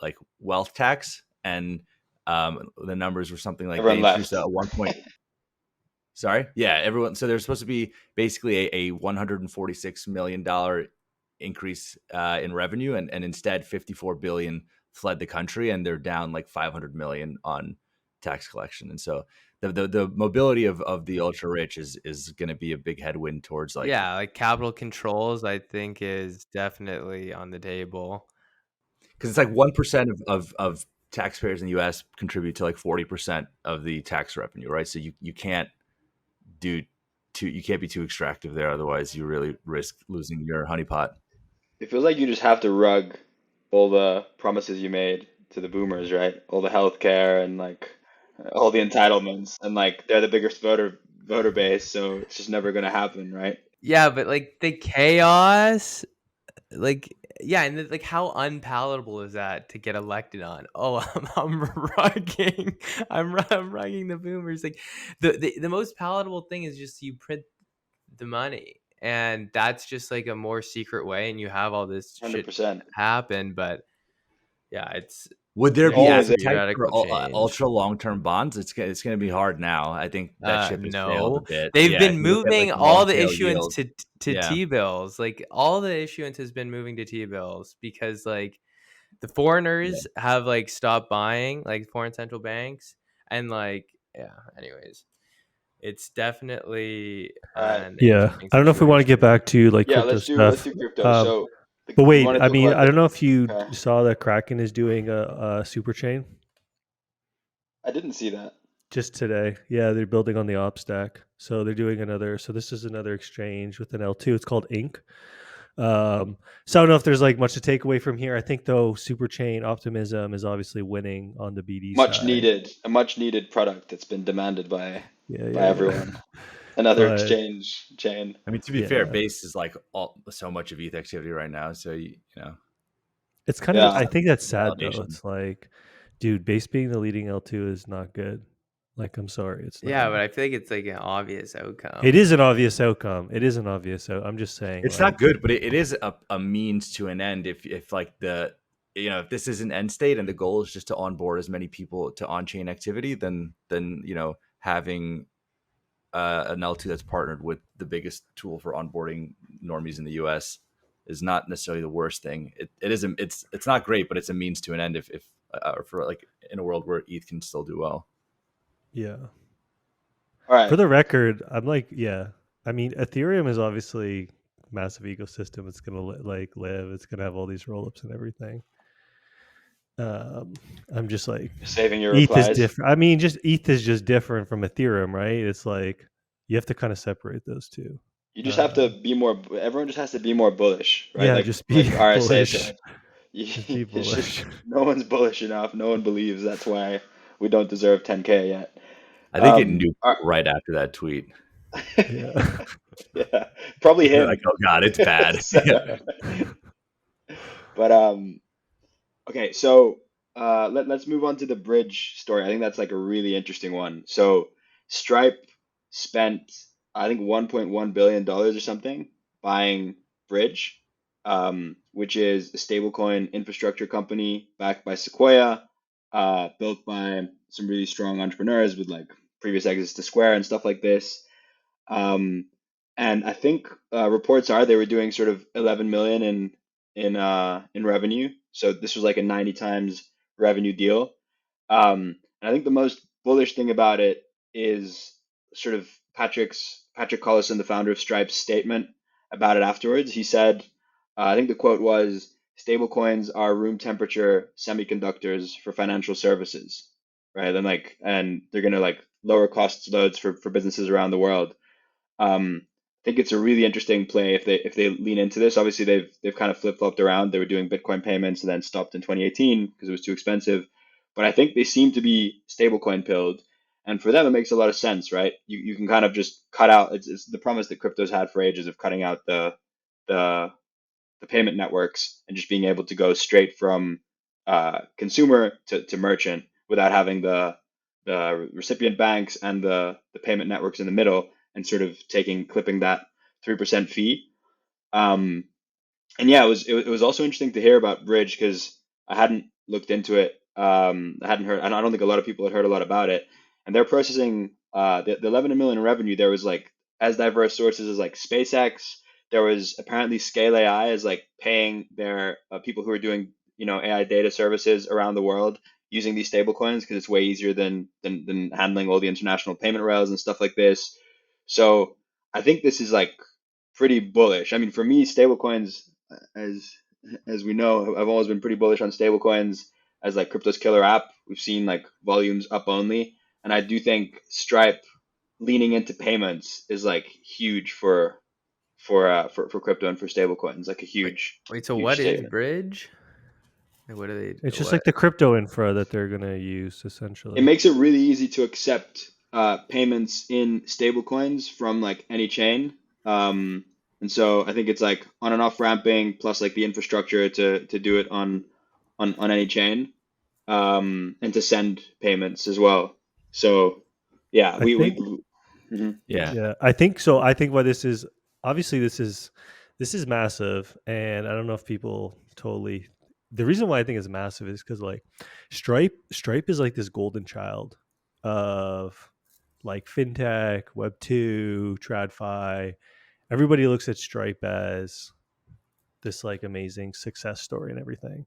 like wealth tax, and the numbers were something like they everyone introduced left. a 1 point. Sorry, yeah, everyone. So there's supposed to be basically a $146 million increase in revenue, and instead 54 billion fled the country, and they're down like 500 million on tax collection. And so the mobility of the ultra rich is going to be a big headwind towards like, Yeah, like capital controls, I think is definitely on the table. because it's like 1% of taxpayers in the U.S. contribute to like 40% of the tax revenue, right? So you can't do you can't be too extractive there, otherwise you really risk losing your honeypot. It feels like you just have to rug all the promises you made to the boomers, right? All the healthcare and like all the entitlements, and like they're the biggest voter base, so it's just never gonna happen, right? Yeah, but like the chaos, like yeah, and like how unpalatable is that to get elected on? Oh, I'm rugging, I'm rugging the boomers. Like the most palatable thing is just you print the money, and that's just like a more secret way, and you have all this shit 100%. happen. But yeah, Would there there be needs to Always. be appetite for radical change. ultra long term bonds? It's going to be hard now. I think that ship has sailed a No, bit. they've Yeah, if been you look at like moving long all the tail issuance yields. to Yeah, T bills. Like all the issuance has been moving to T bills because like the foreigners have like stopped buying, like foreign central banks, And like, yeah, anyways, it's definitely Alright. an Yeah, interesting I don't know if we want to get situation. back to like Yeah, crypto let's stuff. do crypto. So But you wait, want to I talk mean, about I don't know if you okay. saw that Kraken is doing a super chain I didn't see that. just today. Yeah, they're building on the op stack. So they're doing another. So this is another exchange with an L2. It's called Inc. So I don't know if there's like much to take away from here. I think though, super chain Optimism is obviously winning on the BD side. A much needed product that's been demanded by Yeah. everyone. Another But exchange chain. I mean, to be fair, yeah, base is like so much of ETH activity right now. So you know, it's kind of. Yeah. I think that's sad though. validation. It's like, dude, base being the leading L2 is not good. Like, I'm sorry, it's not. Yeah, but I feel like it's like an obvious outcome. It is an obvious outcome. It is an obvious. I'm just saying, It's like, not good, but it is a means to an end. If like the if this is an end state and the goal is just to onboard as many people to on chain activity, then having an L2 that's partnered with the biggest tool for onboarding normies in the US is not necessarily the worst thing. It's not great, but it's a means to an end. If for like in a world where ETH can still do well. yeah. All right. For the record, I'm like, yeah. I mean, Ethereum is obviously massive ecosystem. It's gonna like live. It's gonna have all these rollups and everything. I'm just like, Saving your ETH is replies. different. I mean, just ETH is just different from Ethereum, right? It's like you have to kind of separate those two. You just have to be more. Everyone just has to be more bullish, right? Yeah, just be like RSA bullish. said. Just be It's bullish. just no one's bullish enough. No one believes. That's why we don't deserve 10K yet. I think it nuked all right after that tweet. Yeah. yeah, probably You're him. like, oh god, it's bad. But okay, so let's move on to the bridge story. I think that's like a really interesting one. So Stripe spent I think $1.1 billion or something buying Bridge, which is a stablecoin infrastructure company backed by Sequoia, built by some really strong entrepreneurs with like previous exits to Square and stuff like this. Um, and I think reports are they were doing sort of 11 million in revenue. So this was like a 90 times revenue deal. And I think the most bullish thing about it is sort of Patrick Collison, the founder of Stripe's statement about it afterwards. He said, I think the quote was, "Stablecoins are room temperature semiconductors for financial services, right? And they're gonna like lower costs loads for businesses around the world." I think it's a really interesting play if they lean into this. Obviously, they've kind of flip flopped around. They were doing Bitcoin payments and then stopped in 2018 because it was too expensive. But I think they seem to be stablecoin pilled, and for them it makes a lot of sense, right? You can kind of just cut out. It's the promise that crypto's had for ages of cutting out the the payment networks and just being able to go straight from consumer to merchant without having the recipient banks and the payment networks in the middle and sort of clipping that 3% fee. Um, and yeah, it was also interesting to hear about Bridge because I hadn't looked into it. I hadn't heard. I don't think a lot of people had heard a lot about it. And they're processing the 11 million in revenue. There was like as diverse sources as like SpaceX. There was apparently Scale AI is like paying their people who are doing AI data services around the world using these stable coins because it's way easier than handling all the international payment rails and stuff like this. So I think this is like pretty bullish. I mean, for me, stablecoins, as as we know, I've always been pretty bullish on stablecoins as like crypto's killer app. We've seen like volumes up only, and I do think Stripe leaning into payments is like huge for crypto and for stablecoins, like a Wait, huge wait. So huge what is statement. Bridge? Like, what are they? It's just What? like the crypto infra that they're gonna use It essentially. makes it really easy to accept payments in stablecoins from like any chain. Um, and so I think it's like on and off ramping plus like the infrastructure to do it on any chain, and to send payments as well. So yeah, I think mhm. Yeah. Yeah, I think so. I think why this is obviously this is massive, and I don't know if people totally. The reason why I think it's massive is because like Stripe is like this golden child of like fintech, Web2, TradFi. Everybody looks at Stripe as this like amazing success story and everything.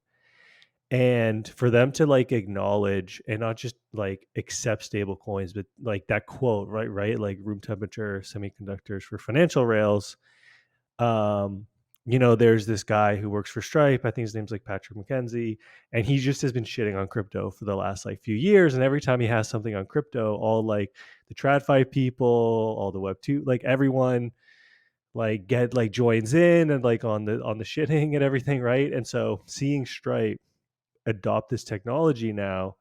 And for them to like acknowledge and not just like accept stable coins, but like that quote, right, like room temperature semiconductors for financial rails. um there's this guy who works for Stripe. I think his name's like Patrick McKenzie, and he just has been shitting on crypto for the last like few years. And every time he has something on crypto, all like the TradFi people, all the Web2, like everyone like get like joins in and like on the shitting and everything, right? And so seeing Stripe adopt this technology now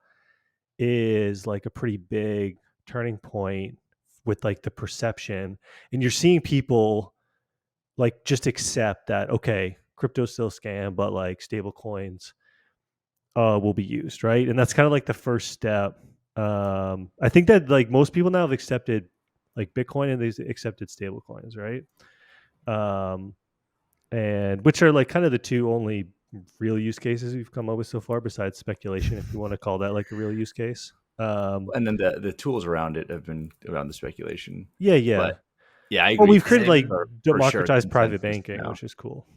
is like a pretty big turning point with like the perception. And you're seeing people like just accept that, okay, crypto's still scam, but like stable coins will be used, right? And that's kind of like the first step. I think that like most people now have accepted like Bitcoin, and they've accepted stable coins, right? um and which are like kind of the two only real use cases we've come up with so far, besides speculation, if you want to call that like a real use case. And then the tools around it have been around the speculation. Yeah. But yeah, I Well, agree. we've created like For sure, democratized private consensus banking, now. which is cool.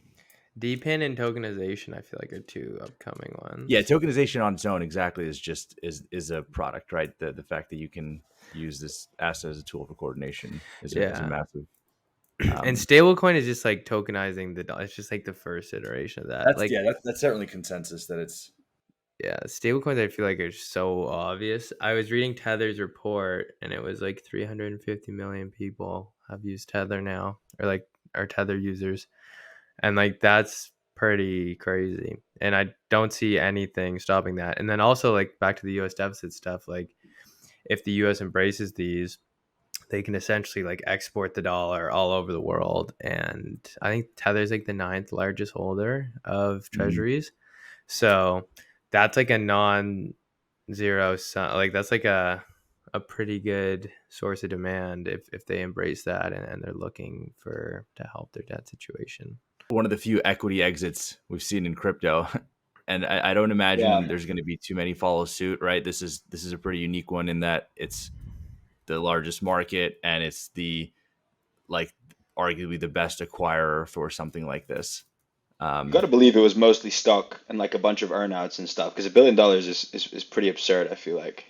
DePIN and tokenization, I feel like, are two upcoming ones. Yeah, tokenization on its own exactly is a product, right? The fact that you can use this asset as a tool for coordination is a massive. And stablecoin is just like tokenizing the dollar. It's just like the first iteration of that. That's certainly consensus that it's. Yeah, stablecoins I feel like are so obvious. I was reading Tether's report, and it was like 350 million people have used Tether now, or like are Tether users, and like that's pretty crazy. And I don't see anything stopping that. And then also like back to the U.S. deficit stuff, like if the U.S. embraces these, they can essentially like export the dollar all over the world. And I think Tether's like the 9th largest holder of treasuries. So that's like a non-zero sum. Like that's like a pretty good source of demand if they embrace that, and they're looking to help their debt situation. One of the few equity exits we've seen in crypto. And I don't imagine there's going to be too many follow suit, right? This is a pretty unique one in that it's the largest market, and it's the like arguably the best acquirer for something like this. You got to believe it was mostly stock and like a bunch of earnouts and stuff, because $1 billion is pretty absurd. I feel like,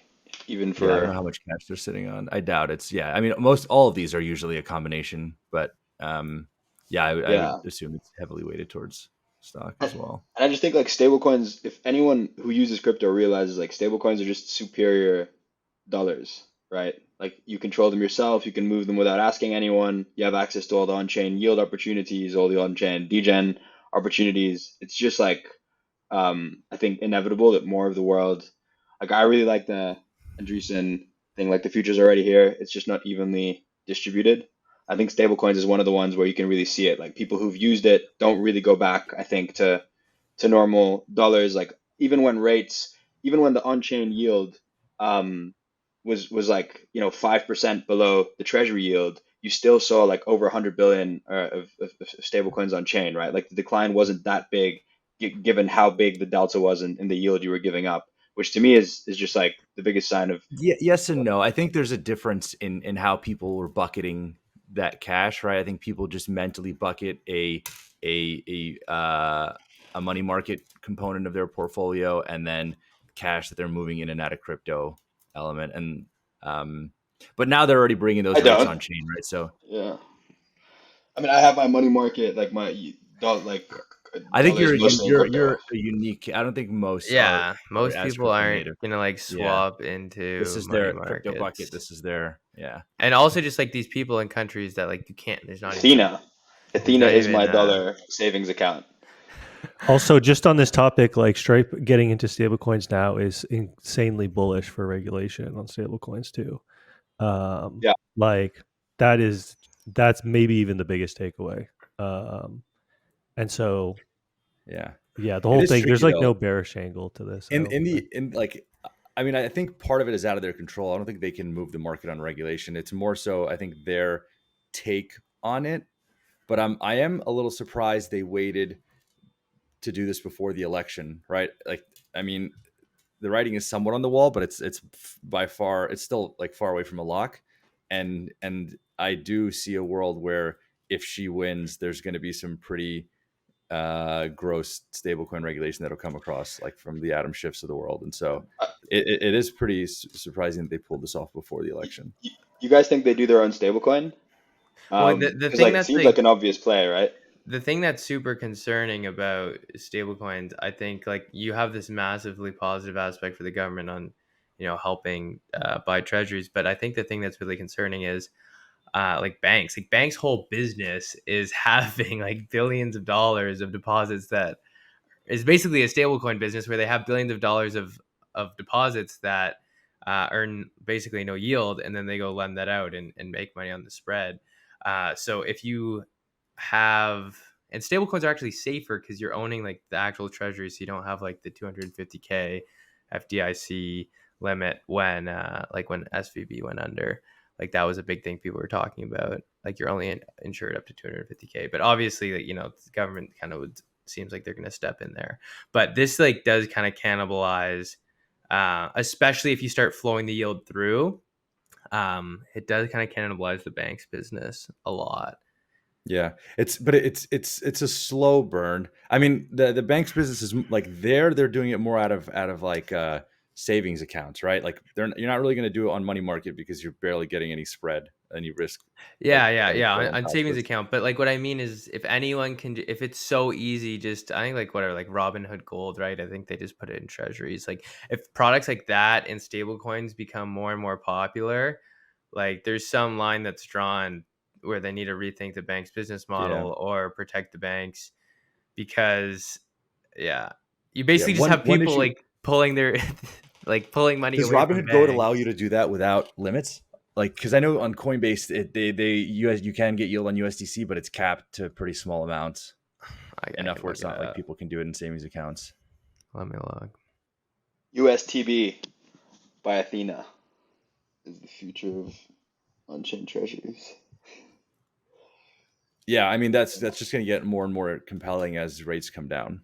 even for I don't know how much cash they're sitting on. I doubt it's. Yeah, I mean, all of these are usually a combination, but I would assume it's heavily weighted towards stock as well. And I just think like stablecoins, if anyone who uses crypto realizes like stablecoins are just superior dollars, right? Like you control them yourself, you can move them without asking anyone. You have access to all the on-chain yield opportunities, all the on-chain degen opportunities. It's just like I think inevitable that more of the world, like I really like the Andreessen thing, like the future's already here. It's just not evenly distributed. I think stablecoins is one of the ones where you can really see it. Like people who've used it don't really go back, I think, to normal dollars. Like even when the on-chain yield was like 5% below the treasury yield, you still saw like over 100 billion of stablecoins on chain, right? Like the decline wasn't that big given how big the delta was in the yield you were giving up, which to me is just like the biggest sign of. Yes and no. I think there's a difference in how people were bucketing that cash, right? I think people just mentally bucket a money market component of their portfolio, and then cash that they're moving in and out of crypto element. And but now they're already bringing those rates on chain, right? So yeah, I mean, I have my money market, like my like. I think you're a unique. I don't think most. Most people aren't gonna like swap into. This is their crypto bucket. This is their And also just like these people in countries that like you can't. There's not Athena. Athena is my dollar savings account. Also, just on this topic, like Stripe getting into stablecoins now is insanely bullish for regulation on stablecoins too. Like that's maybe even the biggest takeaway. And so, the whole thing. There's like no bearish angle to this. I mean, I think part of it is out of their control. I don't think they can move the market on regulation. It's more so, I think, their take on it. But I am a little surprised they waited to do this before the election, right? Like, I mean, the writing is somewhat on the wall, but it's by far, it's still like far away from a lock. And I do see a world where if she wins, there's going to be some pretty gross stablecoin regulation that'll come across, like from the Atom Shifts of the world. And so it is pretty surprising that they pulled this off before the election. You guys think they do their own stablecoin? Well, the Because thing like it that's seems like like an obvious play, right? the thing that's super concerning about stablecoins, I think, like you have this massively positive aspect for the government on, helping buy treasuries, but I think the thing that's really concerning is like banks. Like banks' whole business is having like billions of dollars of deposits that is basically a stablecoin business where they have billions of dollars of deposits that earn basically no yield, and then they go lend that out and make money on the spread. So if you have, and stablecoins are actually safer because you're owning like the actual treasury, so you don't have like the 250K FDIC limit when when SVB went under. Like that was a big thing people were talking about. Like you're only insured up to 250K, but obviously, like, the government kind of seems like they're going to step in there. But this like does kind of cannibalize, especially if you start flowing the yield through. It does kind of cannibalize the bank's business a lot. Yeah, it's a slow burn. I mean, the bank's business is like they're doing it more out of like savings accounts, right? Like you're not really going to do it on money market because you're barely getting any spread, any risk. Yeah, on on top savings of it. account. But like what I mean is, if anyone can, if it's so easy, just I think like whatever, like Robinhood Gold, right? I think they just put it in treasuries. Like if products like that and stable coins become more and more popular, like there's some line that's drawn where they need to rethink the bank's business model or protect the banks, because you basically just have one people issue, like pulling their like pulling money does away from Robinhood Gold banks. allow you to do that without limits? Like, because I know on Coinbase you can get yield on USDC, but it's capped to pretty small amounts, enough where it's not like people can do it in savings accounts. Let me log. USTB by Athena is the future of on-chain treasuries. Yeah, I mean that's just going to get more and more compelling as rates come down.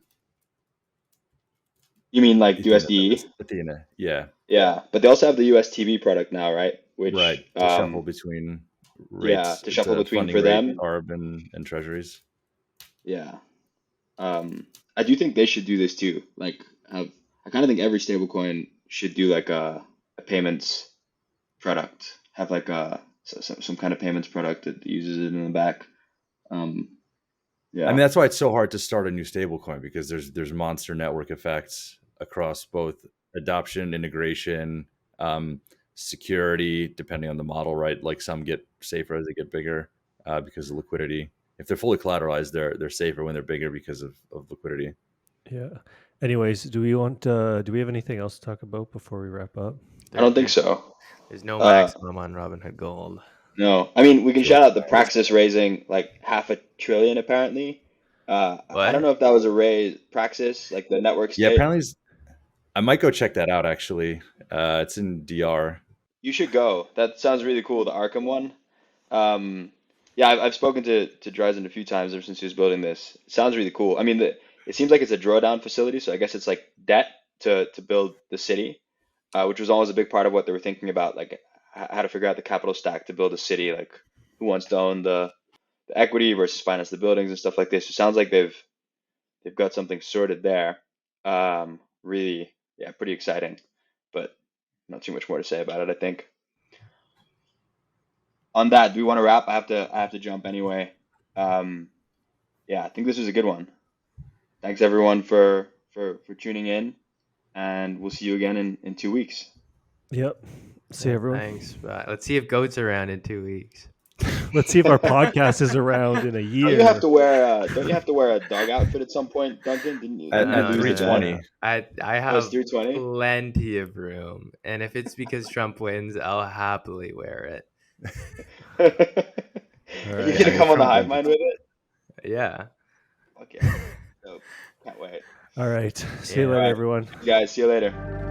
You mean like USDE? Athena, yeah. Yeah, but they also have the USTB product now, right? Which to shuffle between rates. to shuffle between for rate, them. ARB and treasuries. Yeah. I do think they should do this too. Like, I kind of think every stablecoin should do like a payments product. Have like some kind of payments product that uses it in the back. Yeah. I mean, that's why it's so hard to start a new stablecoin, because there's monster network effects across both adoption, integration, security, depending on the model, right? Like some get safer as they get bigger because of liquidity. If they're fully collateralized, they're safer when they're bigger because of liquidity. Yeah. Anyways, do we have anything else to talk about before we wrap up? I don't think so. There's no maximum on Robinhood Gold. No, I mean, we can shout out the Praxis raising like $500 billion apparently. I don't know if that was a raise, Praxis, like the network state. Yeah, apparently. I might go check that out actually. It's in DR. You should go. That sounds really cool. The Arkham one. Yeah, I've spoken to Dryzen a few times ever since he was building this. It sounds really cool. I mean, it seems like it's a drawdown facility, so I guess it's like debt to build the city, which was always a big part of what they were thinking about, like how to figure out the capital stack to build a city, like who wants to own the equity versus finance the buildings and stuff like this. It sounds like they've got something sorted there. Really, yeah, pretty exciting, but not too much more to say about it, I think. On that, do we want to wrap? I have to jump anyway. Yeah, I think this was a good one. Thanks everyone for tuning in, and we'll see you again in 2 weeks. Yep. See everyone. Thanks. Bye. Let's see if Goat's around in 2 weeks. Let's see if our podcast is around in a year. Don't you have to wear a dog outfit at some point, Duncan? Didn't you? At 320. I have 320? plenty of room, and if it's because Trump wins, I'll happily wear it. Are you gonna come on the Hivemind with it? Yeah. Okay. Dope. Can't wait. All right. See you later, everyone. Guys, see you later.